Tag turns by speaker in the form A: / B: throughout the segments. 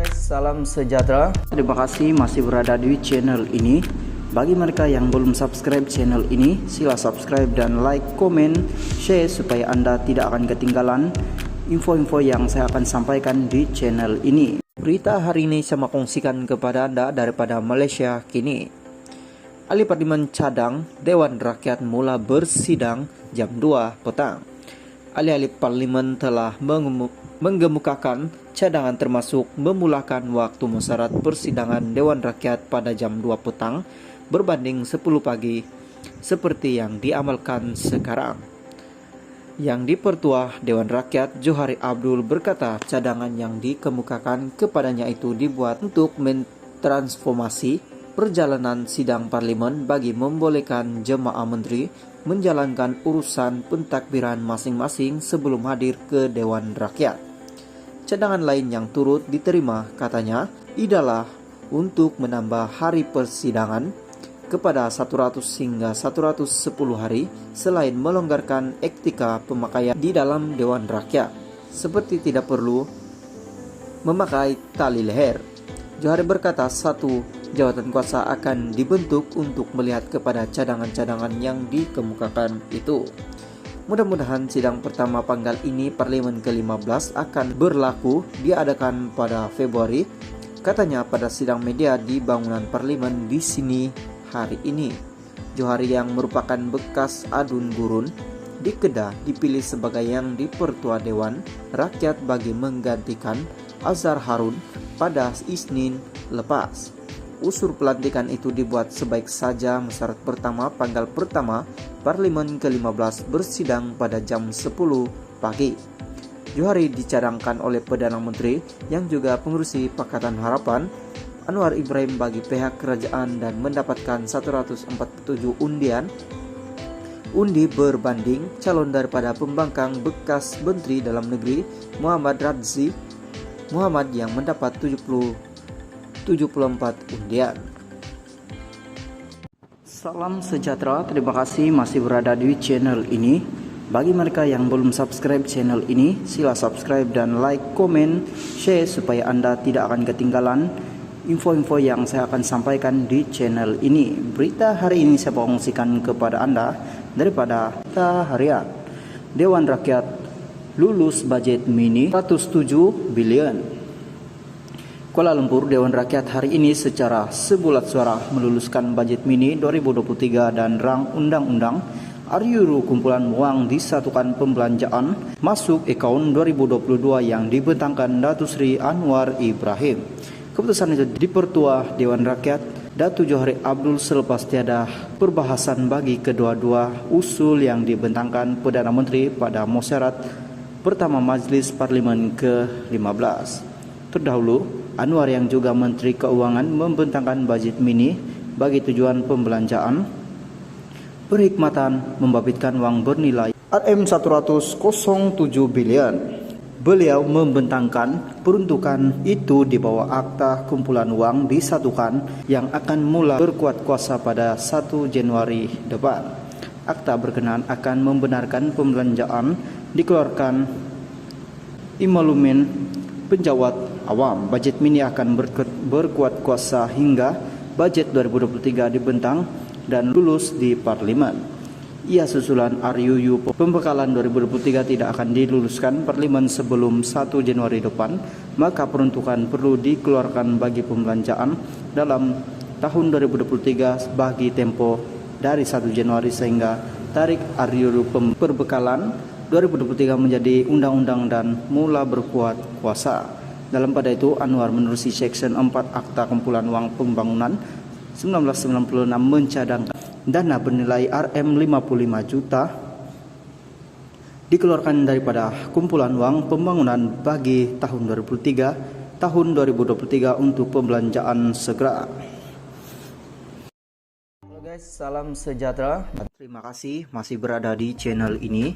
A: Guys, salam sejahtera. Terima kasih masih berada di channel ini. Bagi mereka yang belum subscribe channel ini, sila subscribe dan like, komen, share supaya Anda tidak akan ketinggalan info-info yang saya akan sampaikan di channel ini. Berita hari ini saya mau kongsikan kepada Anda daripada Malaysia kini. Ahli Parlimen cadang Dewan Rakyat mula bersidang jam 2 petang. Ahli-ahli Parlimen telah menggemukakan cadangan termasuk memulakan waktu musyawarah persidangan Dewan Rakyat pada jam 2 petang berbanding 10 pagi seperti yang diamalkan sekarang. Yang Dipertua Dewan Rakyat Johari Abdul berkata cadangan yang dikemukakan kepadanya itu dibuat untuk mentransformasi perjalanan sidang parlimen bagi membolehkan jemaah menteri menjalankan urusan pentakbiran masing-masing sebelum hadir ke Dewan Rakyat. Cadangan lain yang turut diterima katanya ialah untuk menambah hari persidangan kepada 100 hingga 110 hari selain melonggarkan etika pemakaian di dalam Dewan Rakyat seperti tidak perlu memakai tali leher. Johari berkata satu jawatan kuasa akan dibentuk untuk melihat kepada cadangan-cadangan yang dikemukakan itu. Mudah-mudahan sidang pertama panggal ini Parlimen ke-15 akan berlaku diadakan pada Februari, katanya pada sidang media di bangunan Parlimen di sini hari ini. Johari yang merupakan bekas adun gurun di Kedah dipilih sebagai yang Dipertua Dewan Rakyat bagi menggantikan Azhar Harun pada Isnin lepas. Usul pelantikan itu dibuat sebaik saja musyawarah pertama panggal pertama Parlimen ke-15 bersidang pada jam 10 pagi. Johari dicadangkan oleh Perdana Menteri yang juga pengurusi Pakatan Harapan Anwar Ibrahim bagi pihak kerajaan dan mendapatkan 147 undi berbanding calon daripada pembangkang bekas Menteri Dalam Negeri Muhammad Radzi Muhammad yang mendapat 74 undian. Salam sejahtera, terima kasih masih berada di channel ini. Bagi mereka yang belum subscribe channel ini, sila subscribe dan like, komen, share supaya Anda tidak akan ketinggalan info-info yang saya akan sampaikan di channel ini. Berita hari ini saya kongsikan kepada Anda daripada harian. Dewan Rakyat lulus budget mini 107 bilion. Kuala Lumpur, Dewan Rakyat hari ini secara sebulat suara meluluskan budget mini 2023 dan rang undang-undang RUU kumpulan wang disatukan pembelanjaan masuk akaun 2022 yang dibentangkan Datuk Seri Anwar Ibrahim. Keputusan itu Dipertua Dewan Rakyat Datuk Johari Abdul selepas tiada perbahasan bagi kedua-dua usul yang dibentangkan Perdana Menteri pada musyawarah pertama Majlis Parlimen ke-15. Terdahulu, Anwar yang juga Menteri Keuangan membentangkan bajet mini bagi tujuan pembelanjaan perkhidmatan membabitkan wang bernilai RM107 bilion. Beliau membentangkan peruntukan itu di bawah akta kumpulan wang disatukan yang akan mula berkuat kuasa pada 1 Januari depan. Akta berkenaan akan membenarkan pembelanjaan dikeluarkan imalumen penjawat awam. Bajet mini akan berkuat kuasa hingga bajet 2023 dibentang dan lulus di Parlimen. Ia susulan RUU pembekalan 2023 tidak akan diluluskan Parlimen sebelum 1 Januari depan, maka peruntukan perlu dikeluarkan bagi pembelanjaan dalam tahun 2023 bagi tempo dari 1 Januari sehingga tarik RUU perbekalan 2023 menjadi undang-undang dan mula berkuat kuasa. Dalam pada itu, Anwar menerusi Seksyen 4 Akta Kumpulan Wang Pembangunan 1996 mencadangkan dana bernilai RM55 juta dikeluarkan daripada kumpulan wang pembangunan bagi tahun 2023 untuk pembelanjaan segera. Halo guys, salam sejahtera. Terima kasih masih berada di channel ini,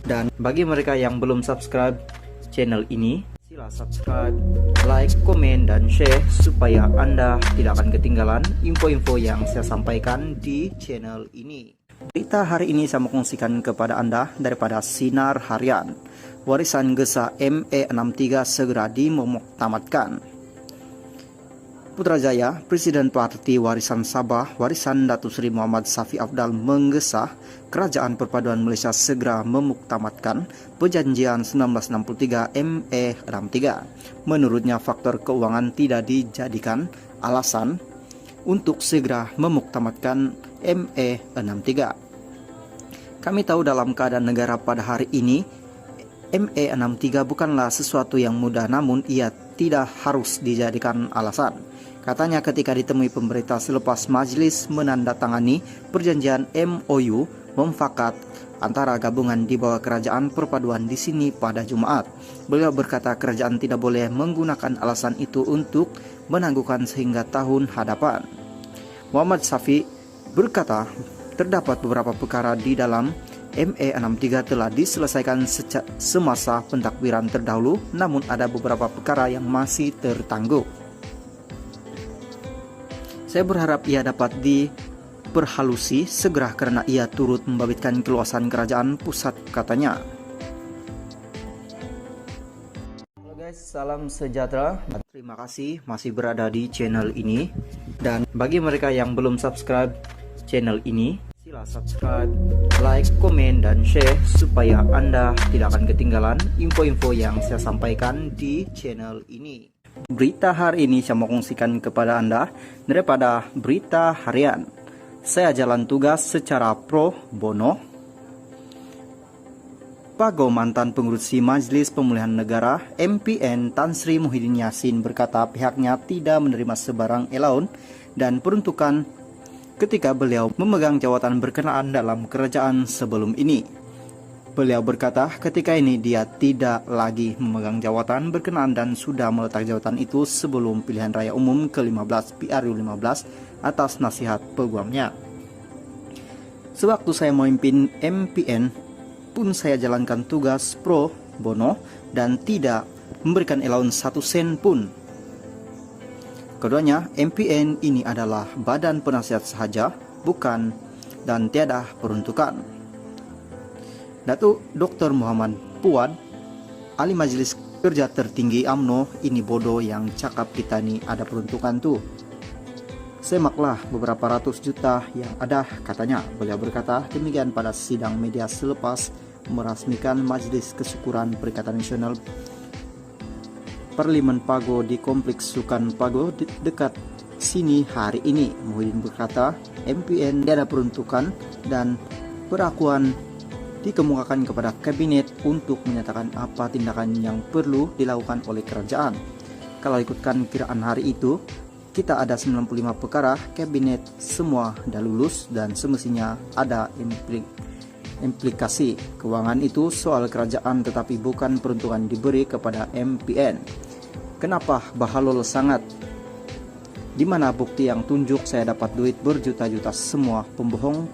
A: dan bagi mereka yang belum subscribe channel ini, sila subscribe, like, komen, dan share supaya Anda tidak akan ketinggalan info-info yang saya sampaikan di channel ini. Berita hari ini saya mau kongsikan kepada Anda daripada Sinar Harian. Warisan Gesa ME63 segera dimuktamadkan. Putrajaya, Presiden Parti Warisan Sabah, Warisan Datuk Seri Muhammad Safi Afdal menggesa Kerajaan Perpaduan Malaysia segera memuktamadkan Perjanjian 1963 ME63. Menurutnya, faktor keuangan tidak dijadikan alasan untuk segera memuktamadkan ME63. Kami tahu dalam keadaan negara pada hari ini, ME63 bukanlah sesuatu yang mudah, namun ia tidak harus dijadikan alasan. Katanya ketika ditemui pemerintah selepas majlis menandatangani perjanjian MOU mufakat antara gabungan di bawah Kerajaan Perpaduan di sini pada Jumaat. Beliau berkata kerajaan tidak boleh menggunakan alasan itu untuk menangguhkan sehingga tahun hadapan. Muhammad Safi berkata terdapat beberapa perkara di dalam ME63 telah diselesaikan semasa pentakbiran terdahulu, namun ada beberapa perkara yang masih tertangguh. Saya berharap ia dapat diperhalusi segera karena ia turut membabitkan keluasan kerajaan pusat, katanya. Halo guys, salam sejahtera. Terima kasih masih berada di channel ini. Dan bagi mereka yang belum subscribe channel ini, sila subscribe, like, komen, dan share supaya Anda tidak akan ketinggalan info-info yang saya sampaikan di channel ini. Berita hari ini saya mau kongsikan kepada Anda daripada berita harian. Saya jalan tugas secara pro bono. Pago mantan pengurusi Majelis Pemulihan Negara MPN Tan Sri Muhyiddin Yassin berkata pihaknya tidak menerima sebarang allowance dan peruntukan ketika beliau memegang jawatan berkenaan dalam kerajaan sebelum ini. Beliau berkata ketika ini dia tidak lagi memegang jawatan berkenaan dan sudah meletak jawatan itu sebelum pilihan raya umum ke-15 PRU15 atas nasihat peguamnya. Sewaktu saya memimpin MPN pun saya jalankan tugas pro bono dan tidak memberikan allowance 1 sen pun. Keduanya, MPN ini adalah badan penasihat sahaja, bukan dan tiada peruntukan. Datuk Dr. Muhammad Puad, ahli Majelis Kerja Tertinggi UMNO, ini bodoh yang cakap kita ni ada peruntukan tu. Semaklah beberapa ratus juta yang ada, katanya. Beliau berkata demikian pada sidang media selepas merasmikan Majlis Kesyukuran Perikatan Nasional Parlimen Pago di Kompleks Sukan Pago dekat sini hari ini. Muhyiddin berkata MPN tiada peruntukan dan perakuan dikemukakan kepada kabinet untuk menyatakan apa tindakan yang perlu dilakukan oleh kerajaan. Kalau ikutkan kiraan hari itu, kita ada 95 perkara, kabinet semua dah lulus dan semestinya ada implikasi keuangan itu soal kerajaan tetapi bukan peruntukan diberi kepada MPN. Kenapa bahalol sangat? Di mana bukti yang tunjuk saya dapat duit berjuta-juta? Semua pembohong.